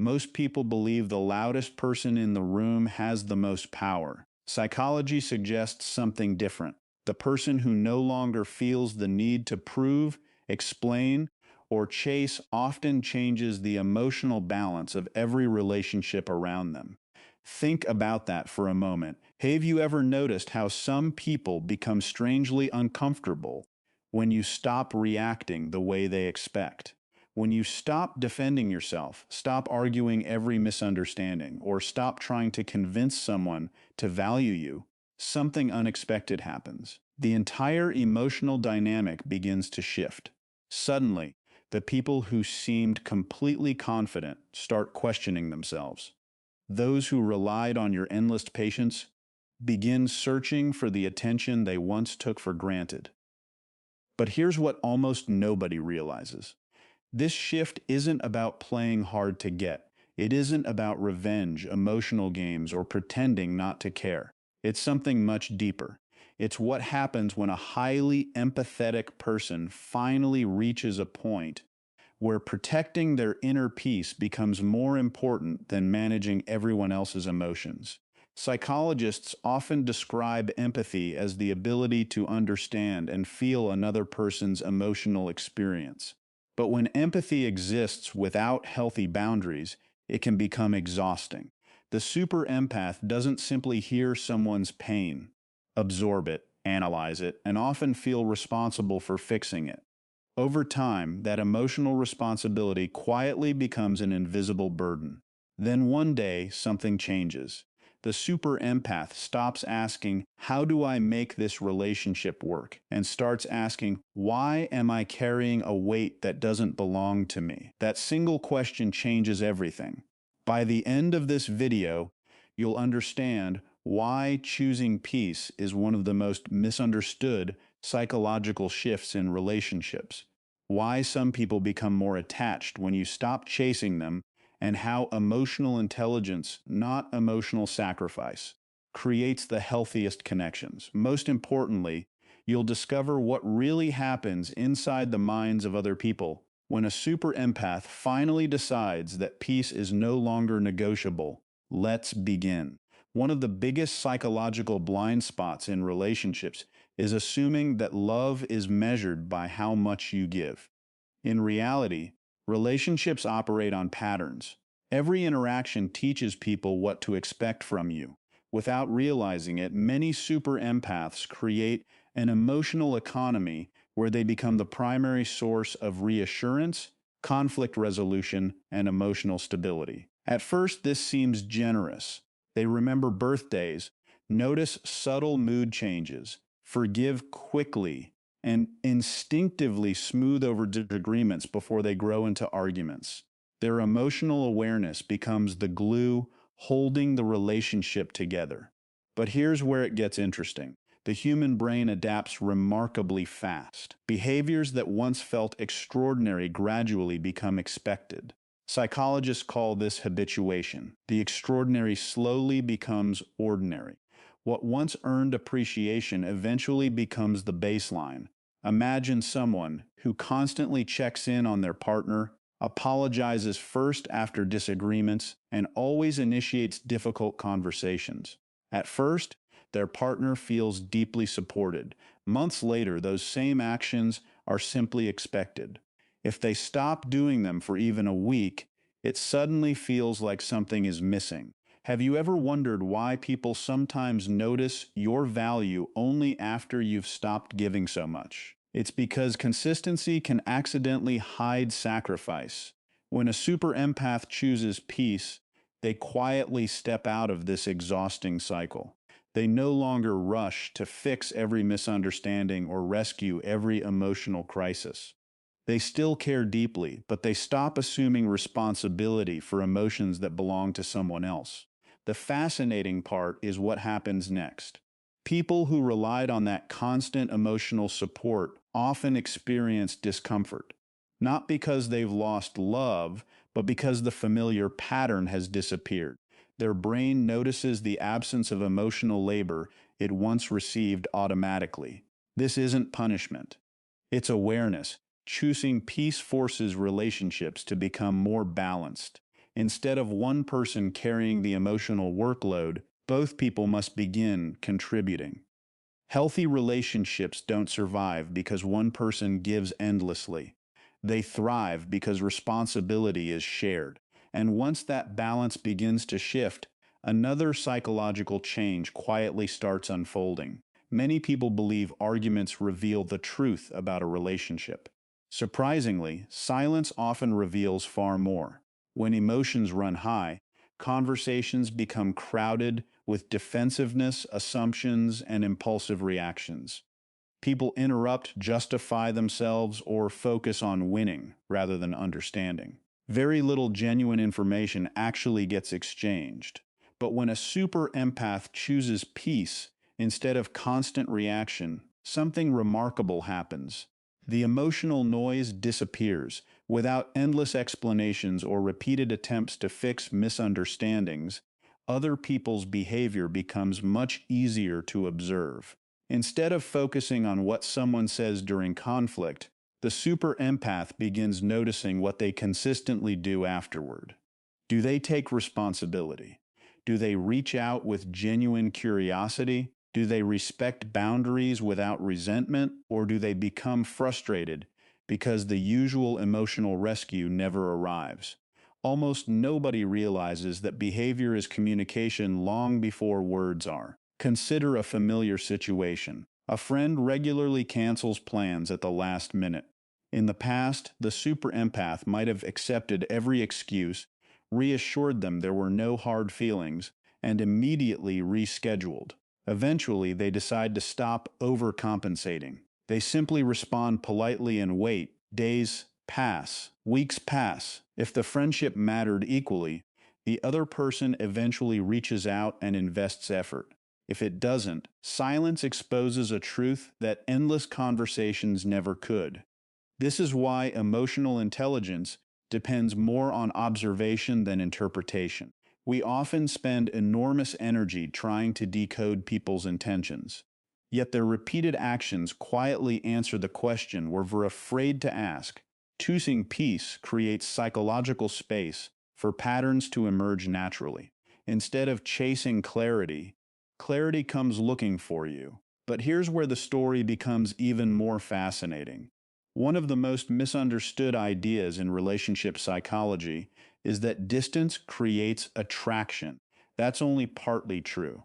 Most people believe the loudest person in the room has the most power. Psychology suggests something different. The person who no longer feels the need to prove, explain, or chase often changes the emotional balance of every relationship around them. Think about that for a moment. Have you ever noticed how some people become strangely uncomfortable when you stop reacting the way they expect? When you stop defending yourself, stop arguing every misunderstanding, or stop trying to convince someone to value you, something unexpected happens. The entire emotional dynamic begins to shift. Suddenly, the people who seemed completely confident start questioning themselves. Those who relied on your endless patience begin searching for the attention they once took for granted. But here's what almost nobody realizes. This shift isn't about playing hard to get. It isn't about revenge, emotional games, or pretending not to care. It's something much deeper. It's what happens when a highly empathetic person finally reaches a point where protecting their inner peace becomes more important than managing everyone else's emotions. Psychologists often describe empathy as the ability to understand and feel another person's emotional experience. But when empathy exists without healthy boundaries, it can become exhausting. The super empath doesn't simply hear someone's pain, absorb it, analyze it, and often feel responsible for fixing it. Over time, that emotional responsibility quietly becomes an invisible burden. Then one day, something changes. The super empath stops asking, "How do I make this relationship work?" and starts asking, "Why am I carrying a weight that doesn't belong to me?" That single question changes everything. By the end of this video, you'll understand why choosing peace is one of the most misunderstood psychological shifts in relationships, why some people become more attached when you stop chasing them, and how emotional intelligence, not emotional sacrifice, creates the healthiest connections. Most importantly, you'll discover what really happens inside the minds of other people when a super empath finally decides that peace is no longer negotiable. Let's begin. One of the biggest psychological blind spots in relationships is assuming that love is measured by how much you give. In reality, relationships operate on patterns. Every interaction teaches people what to expect from you. Without realizing it, many super empaths create an emotional economy where they become the primary source of reassurance, conflict resolution, and emotional stability. At first, this seems generous. They remember birthdays, notice subtle mood changes, forgive quickly, and instinctively smooth over disagreements before they grow into arguments. Their emotional awareness becomes the glue holding the relationship together. But here's where it gets interesting. The human brain adapts remarkably fast. Behaviors that once felt extraordinary gradually become expected. Psychologists call this habituation. The extraordinary slowly becomes ordinary. What once earned appreciation eventually becomes the baseline. Imagine someone who constantly checks in on their partner, apologizes first after disagreements, and always initiates difficult conversations. At first, their partner feels deeply supported. Months later, those same actions are simply expected. If they stop doing them for even a week, it suddenly feels like something is missing. Have you ever wondered why people sometimes notice your value only after you've stopped giving so much? It's because consistency can accidentally hide sacrifice. When a super empath chooses peace, they quietly step out of this exhausting cycle. They no longer rush to fix every misunderstanding or rescue every emotional crisis. They still care deeply, but they stop assuming responsibility for emotions that belong to someone else. The fascinating part is what happens next. People who relied on that constant emotional support often experience discomfort, not because they've lost love, but because the familiar pattern has disappeared. Their brain notices the absence of emotional labor it once received automatically. This isn't punishment. It's awareness. Choosing peace forces relationships to become more balanced. Instead of one person carrying the emotional workload, both people must begin contributing. Healthy relationships don't survive because one person gives endlessly. They thrive because responsibility is shared. And once that balance begins to shift, another psychological change quietly starts unfolding. Many people believe arguments reveal the truth about a relationship. Surprisingly, silence often reveals far more. When emotions run high, conversations become crowded with defensiveness, assumptions, and impulsive reactions. People interrupt, justify themselves, or focus on winning rather than understanding. Very little genuine information actually gets exchanged. But when a super empath chooses peace instead of constant reaction, something remarkable happens. The emotional noise disappears. Without endless explanations or repeated attempts to fix misunderstandings, other people's behavior becomes much easier to observe. Instead of focusing on what someone says during conflict, the super empath begins noticing what they consistently do afterward. Do they take responsibility? Do they reach out with genuine curiosity? Do they respect boundaries without resentment? Or do they become frustrated because the usual emotional rescue never arrives? Almost nobody realizes that behavior is communication long before words are. Consider a familiar situation. A friend regularly cancels plans at the last minute. In the past, the super empath might have accepted every excuse, reassured them there were no hard feelings, and immediately rescheduled. Eventually, they decide to stop overcompensating. They simply respond politely and wait. Days pass, weeks pass. If the friendship mattered equally, the other person eventually reaches out and invests effort. If it doesn't, silence exposes a truth that endless conversations never could. This is why emotional intelligence depends more on observation than interpretation. We often spend enormous energy trying to decode people's intentions. Yet their repeated actions quietly answer the question we're afraid to ask. Choosing peace creates psychological space for patterns to emerge naturally. Instead of chasing clarity, clarity comes looking for you. But here's where the story becomes even more fascinating. One of the most misunderstood ideas in relationship psychology is that distance creates attraction. That's only partly true.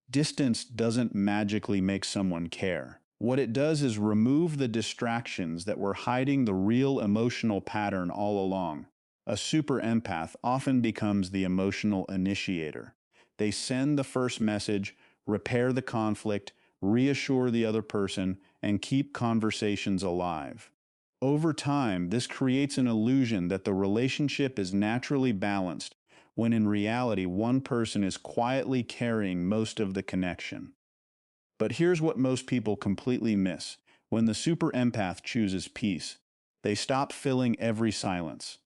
Distance doesn't magically make someone care. What it does is remove the distractions that were hiding the real emotional pattern all along. A super empath often becomes the emotional initiator. They send the first message, repair the conflict, reassure the other person, and keep conversations alive. Over time, this creates an illusion that the relationship is naturally balanced, when in reality, one person is quietly carrying most of the connection. But here's what most people completely miss. When the super empath chooses peace, they stop filling every silence.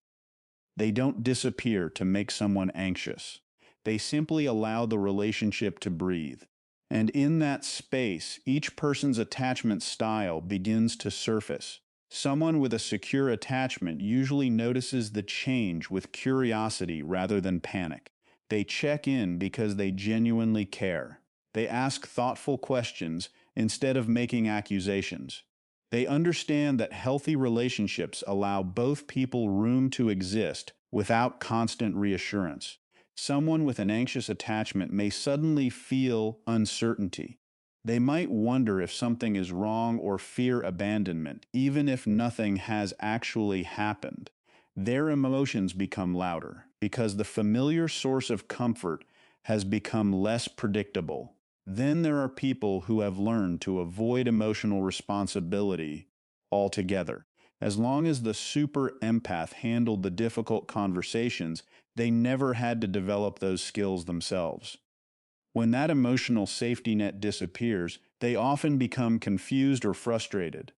They don't disappear to make someone anxious. They simply allow the relationship to breathe. And in that space, each person's attachment style begins to surface. Someone with a secure attachment usually notices the change with curiosity rather than panic. They check in because they genuinely care. They ask thoughtful questions instead of making accusations. They understand that healthy relationships allow both people room to exist without constant reassurance. Someone with an anxious attachment may suddenly feel uncertainty. They might wonder if something is wrong or fear abandonment, even if nothing has actually happened. Their emotions become louder because the familiar source of comfort has become less predictable. Then there are people who have learned to avoid emotional responsibility altogether. As long as the super empath handled the difficult conversations, they never had to develop those skills themselves. When that emotional safety net disappears, they often become confused or frustrated.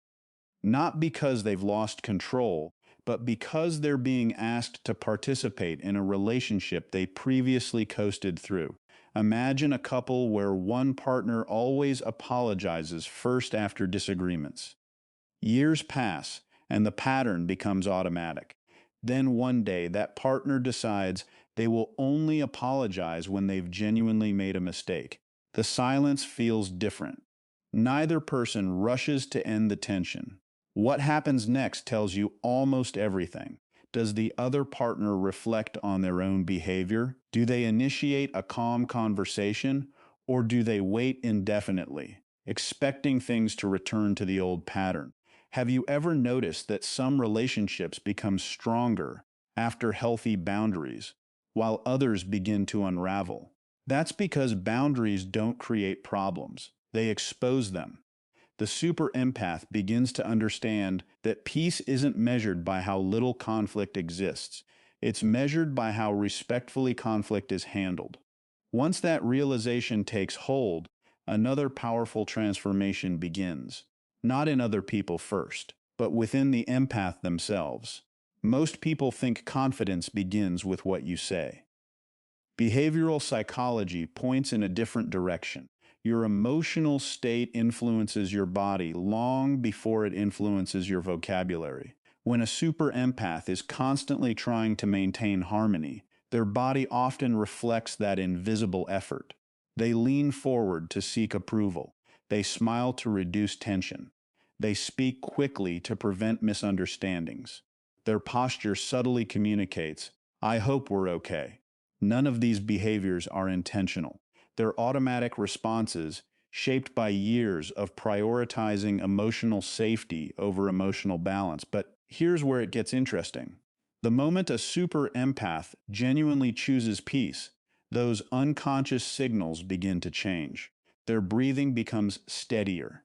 Not because they've lost control, but because they're being asked to participate in a relationship they previously coasted through. Imagine a couple where one partner always apologizes first after disagreements. Years pass, and the pattern becomes automatic. Then one day, that partner decides they will only apologize when they've genuinely made a mistake. The silence feels different. Neither person rushes to end the tension. What happens next tells you almost everything. Does the other partner reflect on their own behavior? Do they initiate a calm conversation, or do they wait indefinitely, expecting things to return to the old pattern? Have you ever noticed that some relationships become stronger after healthy boundaries, while others begin to unravel? That's because boundaries don't create problems, they expose them. The super empath begins to understand that peace isn't measured by how little conflict exists. It's measured by how respectfully conflict is handled. Once that realization takes hold, another powerful transformation begins. Not in other people first, but within the empath themselves. Most people think confidence begins with what you say. Behavioral psychology points in a different direction. Your emotional state influences your body long before it influences your vocabulary. When a super empath is constantly trying to maintain harmony, their body often reflects that invisible effort. They lean forward to seek approval. They smile to reduce tension. They speak quickly to prevent misunderstandings. Their posture subtly communicates, "I hope we're okay." None of these behaviors are intentional. They're automatic responses shaped by years of prioritizing emotional safety over emotional balance. But here's where it gets interesting. The moment a super empath genuinely chooses peace, those unconscious signals begin to change. Their breathing becomes steadier.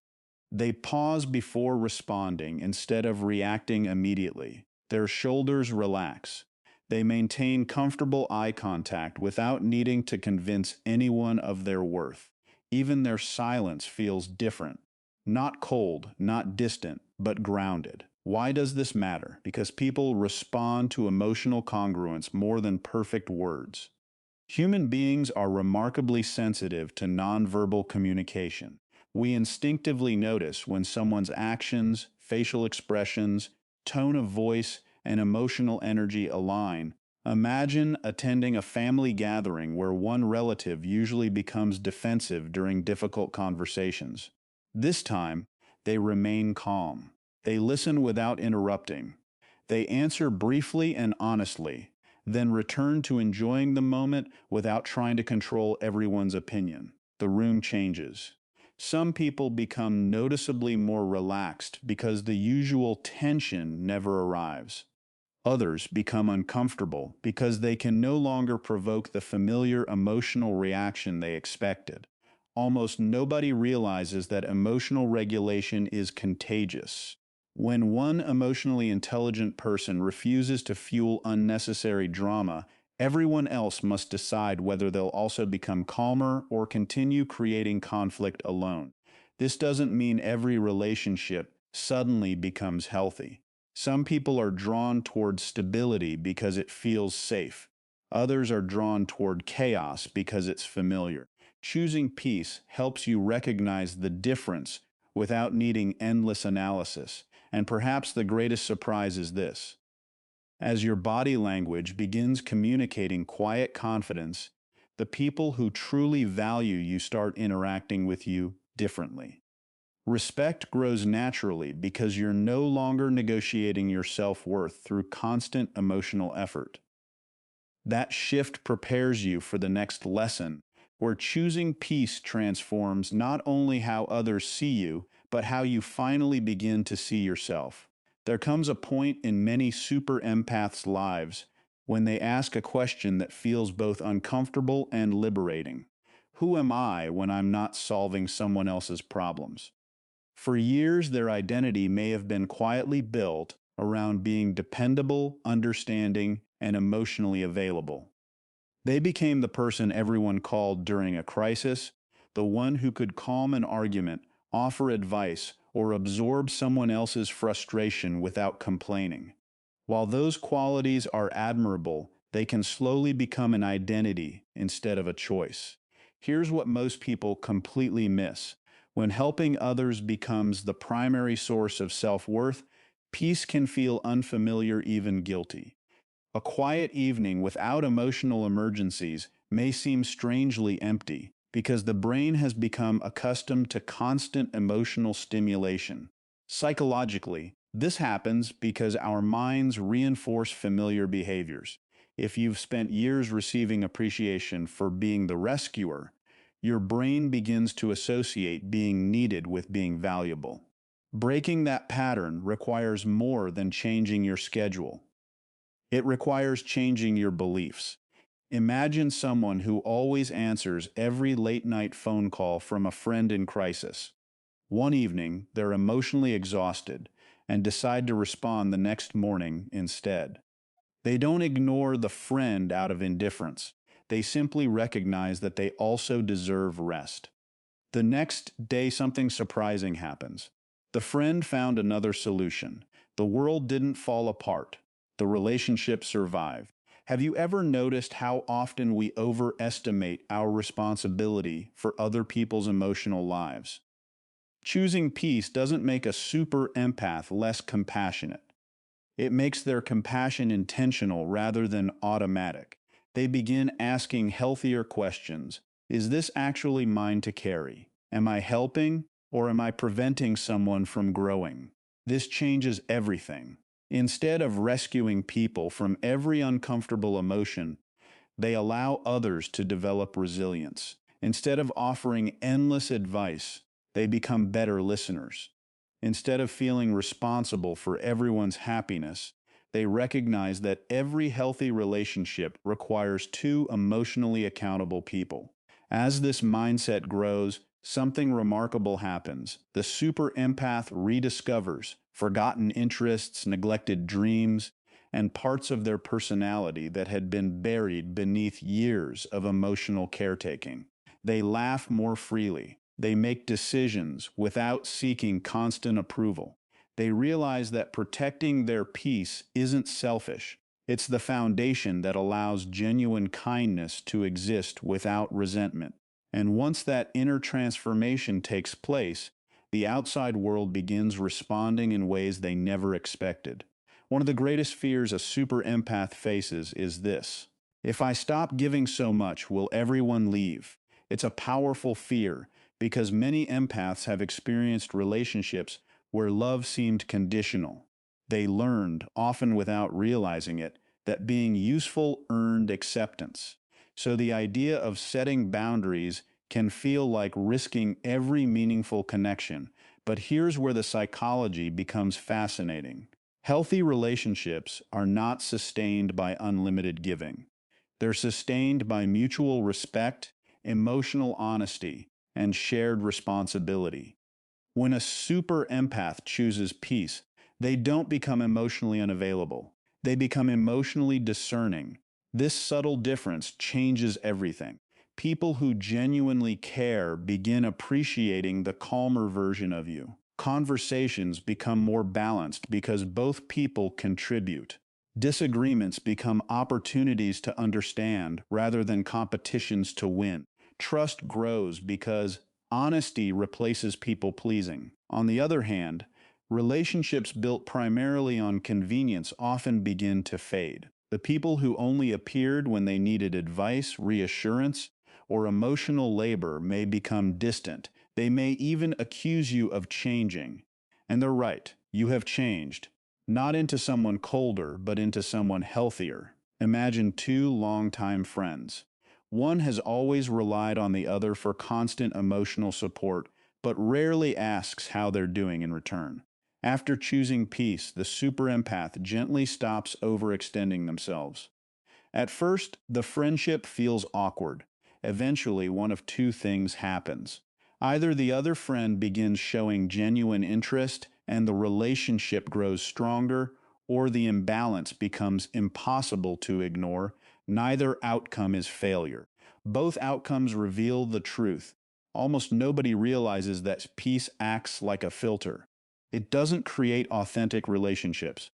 They pause before responding instead of reacting immediately. Their shoulders relax. They maintain comfortable eye contact without needing to convince anyone of their worth. Even their silence feels different. Not cold, not distant, but grounded. Why does this matter? Because people respond to emotional congruence more than perfect words. Human beings are remarkably sensitive to nonverbal communication. We instinctively notice when someone's actions, facial expressions, tone of voice, and emotional energy align. Imagine attending a family gathering where one relative usually becomes defensive during difficult conversations. This time, they remain calm. They listen without interrupting. They answer briefly and honestly, then return to enjoying the moment without trying to control everyone's opinion. The room changes. Some people become noticeably more relaxed because the usual tension never arrives. Others become uncomfortable because they can no longer provoke the familiar emotional reaction they expected. Almost nobody realizes that emotional regulation is contagious. When one emotionally intelligent person refuses to fuel unnecessary drama, everyone else must decide whether they'll also become calmer or continue creating conflict alone. This doesn't mean every relationship suddenly becomes healthy. Some people are drawn toward stability because it feels safe. Others are drawn toward chaos because it's familiar. Choosing peace helps you recognize the difference without needing endless analysis. And perhaps the greatest surprise is this. As your body language begins communicating quiet confidence, the people who truly value you start interacting with you differently. Respect grows naturally because you're no longer negotiating your self-worth through constant emotional effort. That shift prepares you for the next lesson, where choosing peace transforms not only how others see you, but how you finally begin to see yourself. There comes a point in many super empaths' lives when they ask a question that feels both uncomfortable and liberating. Who am I when I'm not solving someone else's problems? For years, their identity may have been quietly built around being dependable, understanding, and emotionally available. They became the person everyone called during a crisis, the one who could calm an argument, offer advice, or absorb someone else's frustration without complaining. While those qualities are admirable, they can slowly become an identity instead of a choice. Here's what most people completely miss. When helping others becomes the primary source of self-worth, peace can feel unfamiliar, even guilty. A quiet evening without emotional emergencies may seem strangely empty because the brain has become accustomed to constant emotional stimulation. Psychologically, this happens because our minds reinforce familiar behaviors. If you've spent years receiving appreciation for being the rescuer, your brain begins to associate being needed with being valuable. Breaking that pattern requires more than changing your schedule. It requires changing your beliefs. Imagine someone who always answers every late-night phone call from a friend in crisis. One evening, they're emotionally exhausted and decide to respond the next morning instead. They don't ignore the friend out of indifference. They simply recognize that they also deserve rest. The next day, something surprising happens. The friend found another solution. The world didn't fall apart. The relationship survived. Have you ever noticed how often we overestimate our responsibility for other people's emotional lives? Choosing peace doesn't make a super empath less compassionate. It makes their compassion intentional rather than automatic. They begin asking healthier questions. Is this actually mine to carry? Am I helping, or am I preventing someone from growing? This changes everything. Instead of rescuing people from every uncomfortable emotion, they allow others to develop resilience. Instead of offering endless advice, they become better listeners. Instead of feeling responsible for everyone's happiness, they recognize that every healthy relationship requires two emotionally accountable people. As this mindset grows, something remarkable happens. The super empath rediscovers forgotten interests, neglected dreams, and parts of their personality that had been buried beneath years of emotional caretaking. They laugh more freely. They make decisions without seeking constant approval. They realize that protecting their peace isn't selfish. It's the foundation that allows genuine kindness to exist without resentment. And once that inner transformation takes place, the outside world begins responding in ways they never expected. One of the greatest fears a super empath faces is this: if I stop giving so much, will everyone leave? It's a powerful fear because many empaths have experienced relationships where love seemed conditional. They learned, often without realizing it, that being useful earned acceptance. So the idea of setting boundaries can feel like risking every meaningful connection. But here's where the psychology becomes fascinating. Healthy relationships are not sustained by unlimited giving. They're sustained by mutual respect, emotional honesty, and shared responsibility. When a super empath chooses peace, they don't become emotionally unavailable. They become emotionally discerning. This subtle difference changes everything. People who genuinely care begin appreciating the calmer version of you. Conversations become more balanced because both people contribute. Disagreements become opportunities to understand rather than competitions to win. Trust grows because honesty replaces people pleasing. On the other hand, relationships built primarily on convenience often begin to fade. The people who only appeared when they needed advice, reassurance, or emotional labor may become distant. They may even accuse you of changing. And they're right, you have changed. Not into someone colder, but into someone healthier. Imagine two longtime friends. One has always relied on the other for constant emotional support, but rarely asks how they're doing in return. After choosing peace, the super empath gently stops overextending themselves. At first, the friendship feels awkward. Eventually, one of two things happens. Either the other friend begins showing genuine interest and the relationship grows stronger, or the imbalance becomes impossible to ignore. Neither outcome is failure. Both outcomes reveal the truth. Almost nobody realizes that peace acts like a filter. It doesn't create authentic relationships.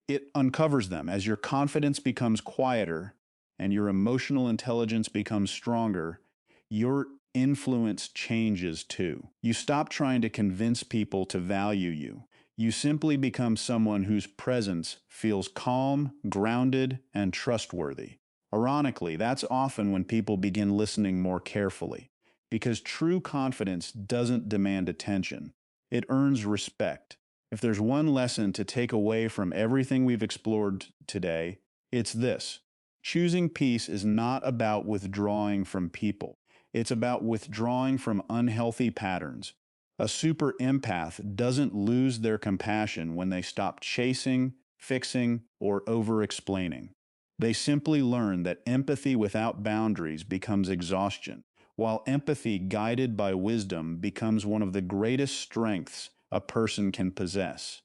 It uncovers them. As your confidence becomes quieter and your emotional intelligence becomes stronger, your influence changes too. You stop trying to convince people to value you. You simply become someone whose presence feels calm, grounded, and trustworthy. Ironically, that's often when people begin listening more carefully, because true confidence doesn't demand attention. It earns respect. If there's one lesson to take away from everything we've explored today, it's this. Choosing peace is not about withdrawing from people. It's about withdrawing from unhealthy patterns. A super empath doesn't lose their compassion when they stop chasing, fixing, or over explaining. They simply learn that empathy without boundaries becomes exhaustion, while empathy guided by wisdom becomes one of the greatest strengths a person can possess.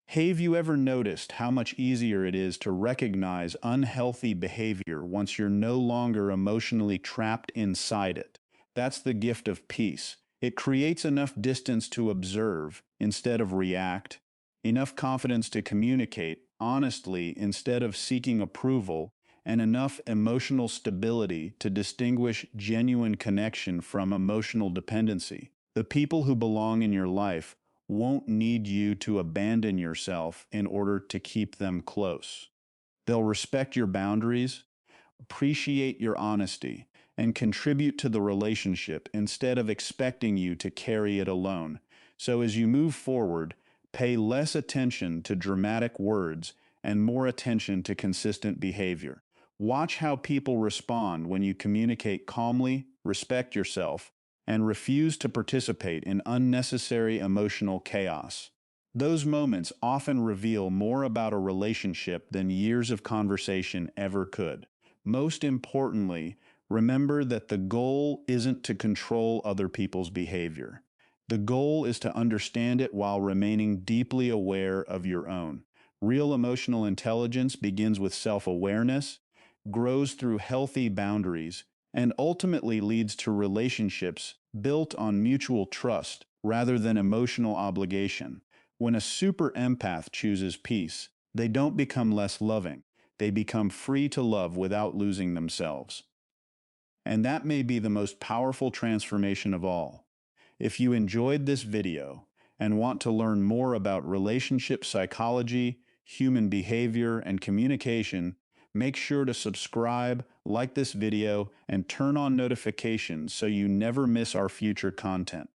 Have you ever noticed how much easier it is to recognize unhealthy behavior once you're no longer emotionally trapped inside it? That's the gift of peace. It creates enough distance to observe instead of react, enough confidence to communicate honestly instead of seeking approval, and enough emotional stability to distinguish genuine connection from emotional dependency. The people who belong in your life won't need you to abandon yourself in order to keep them close. They'll respect your boundaries, appreciate your honesty, and contribute to the relationship instead of expecting you to carry it alone. So as you move forward, pay less attention to dramatic words and more attention to consistent behavior. Watch how people respond when you communicate calmly, respect yourself, and refuse to participate in unnecessary emotional chaos. Those moments often reveal more about a relationship than years of conversation ever could. Most importantly, remember that the goal isn't to control other people's behavior. The goal is to understand it while remaining deeply aware of your own. Real emotional intelligence begins with self-awareness, grows through healthy boundaries, and ultimately leads to relationships built on mutual trust rather than emotional obligation. When a super empath chooses peace, they don't become less loving. They become free to love without losing themselves. And that may be the most powerful transformation of all. If you enjoyed this video and want to learn more about relationship psychology, human behavior, and communication, make sure to subscribe, like this video, and turn on notifications so you never miss our future content.